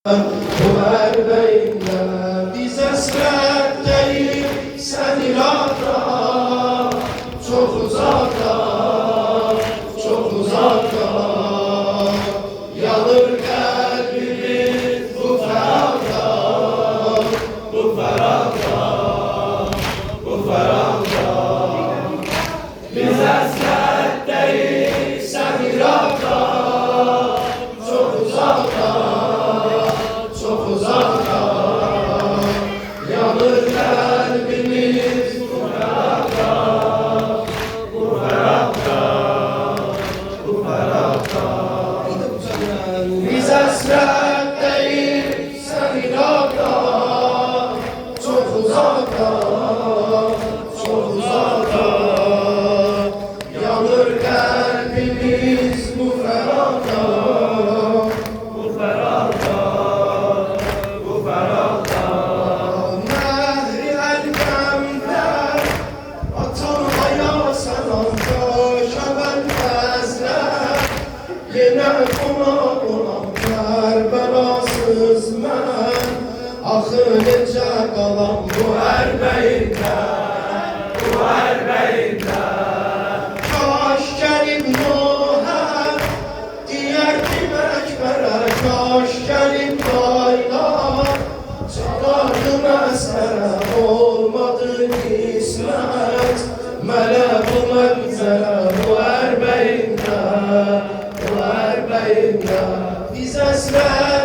Bu erbeyinle biz esret değil, sen ilahda çok uzakta, çok uzakta. Yanır kalbimiz bu ferahta, bu ferahta, bu ferahta. Biz esret değil, sen ilahda çok uzakta. Çok uzakta, yanır kalbimiz bu ferahta, bu ferahta, bu ferahta. Biz esret değil, sen ilahta, çok uzakta, çok uzakta. Yanır kalbimiz bu ferahta, bu ferahta. Yine ona Kerbelasız mən axı necə qalam bu ərbəyində, bu ərbəyində. Kaş gəlib Nuhə deyər ki Məkbərə, kaş gəlib Qayla çalardı məsərə, olmadı qismət mənə bu mənzərə bu ərbəyində. Biz esret